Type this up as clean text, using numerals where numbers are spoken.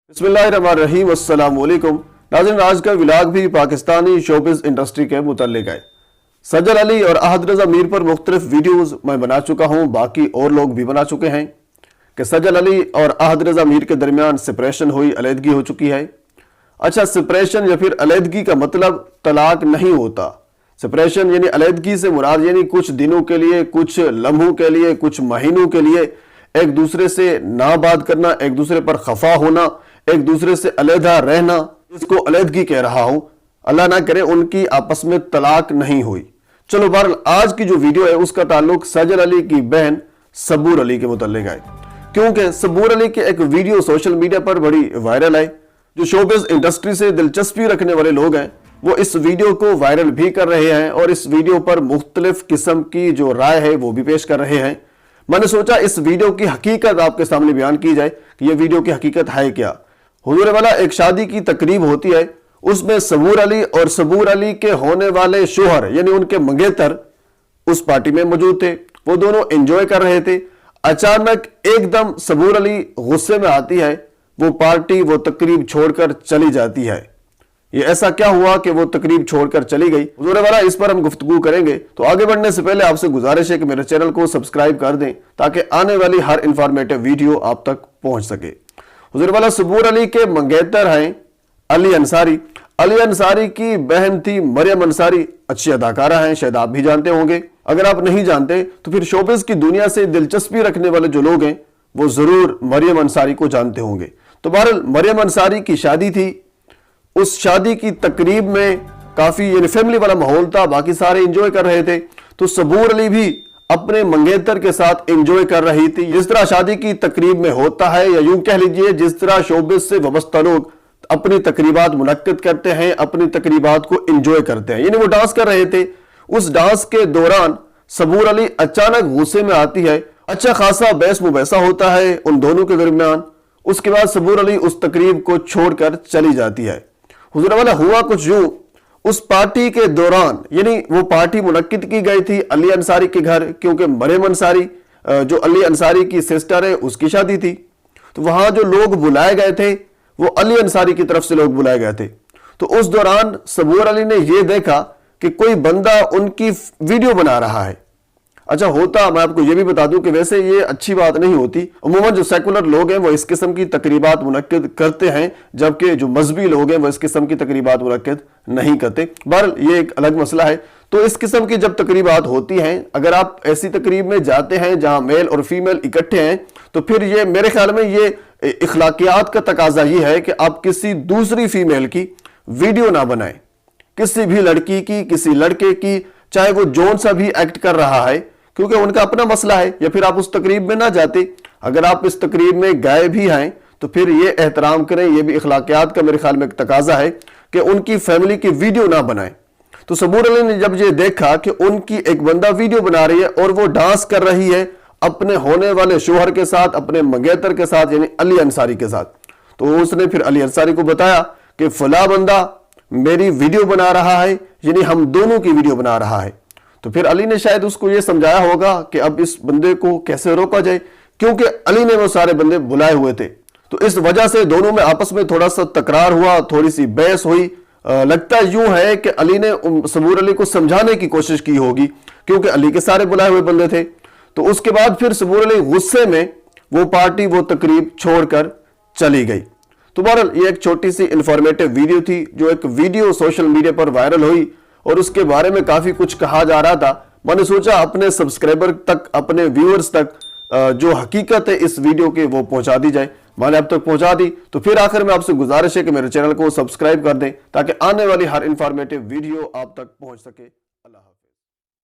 बिस्मिल्लाहिर्रहमानिर्रहीम अस्सलाम वालेकुम। नाज़रीन, आज का व्लॉग भी पाकिस्तानी शोबिज़ इंडस्ट्री के मुताल्लिक है। सज्जद अली और अहद रज़ा मीर पर मुख्तलिफ वीडियोज़ मैं बना चुका हूँ, बाकी और लोग भी बना चुके हैं कि सज्जद अली और अहद रज़ा मीर के दरमियान सेपरेशन हुई, अलहदगी हो चुकी है। अच्छा, सेपरेशन या फिर अलहदगी का मतलब तलाक नहीं होता। सेपरेशन यानी अलहदगी से मुराद यानी कुछ दिनों के लिए, कुछ लम्हों के लिए, कुछ महीनों के लिए एक दूसरे से ना बात करना, एक दूसरे पर खफा होना, एक दूसरे से अलहदा रहना, इसको अलहदगी कह रहा हूं। अल्लाह ना करे उनकी आपस में तलाक नहीं हुई। चलो बहरहाल, आज की जो वीडियो है उसका ताल्लुक सज्जद अली की बहन सबूर अली के मुताल्लिक है, क्योंकि सबूर अली की एक वीडियो सोशल मीडिया पर बड़ी वायरल है। जो शोबिज़ इंडस्ट्री से दिलचस्पी रखने वाले लोग हैं वो इस वीडियो को वायरल भी कर रहे हैं और इस वीडियो पर मुख्तलिफ किस्म की जो राय है वो भी पेश कर रहे हैं। मैंने सोचा इस वीडियो की हकीकत आपके सामने बयान की जाए कि ये वीडियो की हकीकत है क्या। हुजूर वाला एक शादी की तकरीब होती है, उसमें सबूर अली और सबूर अली के होने वाले शोहर यानी उनके मंगेतर उस पार्टी में मौजूद थे। वो दोनों एंजॉय कर रहे थे। अचानक एकदम सबूर अली गुस्से में आती है, वो पार्टी वो तकरीब छोड़कर चली जाती है। ये ऐसा क्या हुआ कि वो तकरीब छोड़कर चली गई, हुजूर वाला इस पर हम गुफ्तगू करेंगे। तो आगे बढ़ने से पहले आपसे गुजारिश है कि मेरे चैनल को सब्सक्राइब कर दें ताकि आने वाली हर इंफॉर्मेटिव वीडियो आप तक पहुंच सके। हुजूर वाला सबूर अली के मंगेतर हैं अली अंसारी। अली अंसारी की बहन थी मरियम अंसारी, अच्छी अदाकारा हैं, शायद आप भी जानते होंगे। अगर आप नहीं जानते तो फिर शोबिज़ की दुनिया से दिलचस्पी रखने वाले जो लोग हैं वो जरूर मरियम अंसारी को जानते होंगे। तो बहरहाल मरियम अंसारी की शादी थी। उस शादी की तकरीब में काफी यानी फैमिली वाला माहौल था, बाकी सारे एंजॉय कर रहे थे। तो सबूर अली भी अपने मंगेतर के साथ एंजॉय कर रही थी, जिस तरह शादी की तकरीब में होता है, या यूं कह लीजिए जिस तरह शोबिज़ से वाबस्ता लोग अपनी तकरीबात मुनक्किद करते हैं, अपनी तकरीबात को एंजॉय करते हैं, यानी वो डांस कर रहे थे। उस डांस के दौरान सबूर अली अचानक गुस्से में आती है। अच्छा खासा बहस मुबैसा होता है उन दोनों के दरमियान। उसके बाद सबूर अली उस तकरीब को छोड़कर चली जाती है। हुजूर वाला हुआ कुछ यूं, उस पार्टी के दौरान यानी वो पार्टी मुनक्किद की गई थी अली अंसारी के घर, क्योंकि मरियम अंसारी जो अली अंसारी की सिस्टर है उसकी शादी थी। तो वहां जो लोग बुलाए गए थे वो अली अंसारी की तरफ से लोग बुलाए गए थे। तो उस दौरान सबूर अली ने यह देखा कि कोई बंदा उनकी वीडियो बना रहा है। अच्छा, होता मैं आपको यह भी बता दूं कि वैसे ये अच्छी बात नहीं होती। अमूमन जो सेकुलर लोग हैं वो इस किस्म की तकरीबात मुनक्किद करते हैं, जबकि जो मजहबी लोग हैं वो इस किस्म की तकरीबात मुनक्किद नहीं करते। बहरहाल ये एक अलग मसला है। तो इस किस्म की जब तकरीबात होती हैं, अगर आप ऐसी तकरीब में जाते हैं जहां मेल और फीमेल इकट्ठे हैं, तो फिर ये मेरे ख्याल में ये इखलाकियात का तकाजा ये है कि आप किसी दूसरी फीमेल की वीडियो ना बनाएं, किसी भी लड़की की, किसी लड़के की, चाहे वो जोन सा भी एक्ट कर रहा है, क्योंकि उनका अपना मसला है। या फिर आप उस तकरीब में ना जाते, अगर आप इस तकरीब में गए भी हैं तो फिर ये एहतराम करें। ये भी इखलाकियात का मेरे ख्याल में एक तकाजा है कि उनकी फैमिली की वीडियो ना बनाएं। तो सबूर अली ने जब ये देखा कि उनकी एक बंदा वीडियो बना रही है और वो डांस कर रही है अपने होने वाले शोहर के साथ, अपने मंगेतर के साथ यानी अली अंसारी के साथ, तो उसने फिर अली अंसारी को बताया कि फला बंदा मेरी वीडियो बना रहा है, यानी हम दोनों की वीडियो बना रहा है। तो फिर अली ने शायद उसको ये समझाया होगा कि अब इस बंदे को कैसे रोका जाए, क्योंकि अली ने वो सारे बंदे बुलाए हुए थे। तो इस वजह से दोनों में आपस में थोड़ा सा तकरार हुआ, थोड़ी सी बहस हुई। लगता यूं है कि अली ने सबूर अली को समझाने की कोशिश की होगी, क्योंकि अली के सारे बुलाए हुए बंदे थे। तो उसके बाद फिर सबूर अली गुस्से में वो पार्टी वो तकरीब छोड़कर चली गई। तो बहरहाल ये एक छोटी सी इंफॉर्मेटिव वीडियो थी, जो एक वीडियो सोशल मीडिया पर वायरल हुई और उसके बारे में काफी कुछ कहा जा रहा था। मैंने सोचा अपने सब्सक्राइबर तक, अपने व्यूअर्स तक जो हकीकत है इस वीडियो के वो पहुंचा दी जाए। मैंने अब तक पहुंचा दी, तो फिर आखिर में आपसे गुजारिश है कि मेरे चैनल को सब्सक्राइब कर दें ताकि आने वाली हर इंफॉर्मेटिव वीडियो आप तक पहुंच सके। अल्लाह हाफ़िज़।